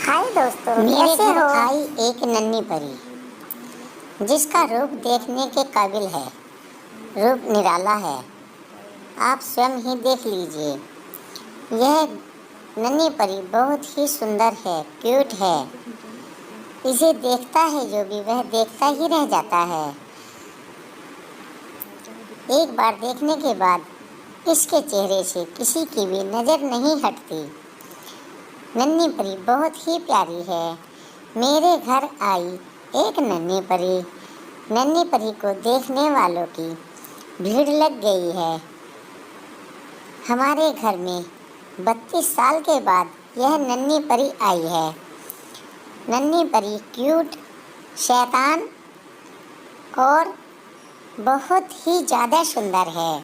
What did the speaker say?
हाय दोस्तों, मेरे कैसे घर हो? आई एक नन्ही परी जिसका रूप देखने के काबिल है। रूप निराला है, आप स्वयं ही देख लीजिए। यह नन्ही परी बहुत ही सुंदर है, क्यूट है। इसे देखता है जो भी वह देखता ही रह जाता है। एक बार देखने के बाद इसके चेहरे से किसी की भी नज़र नहीं हटती। नन्ही परी बहुत ही प्यारी है। मेरे घर आई एक नन्ही परी। नन्ही परी को देखने वालों की भीड़ लग गई है। हमारे घर में 32 साल के बाद यह नन्ही परी आई है। नन्ही परी क्यूट, शैतान और बहुत ही ज़्यादा सुंदर है।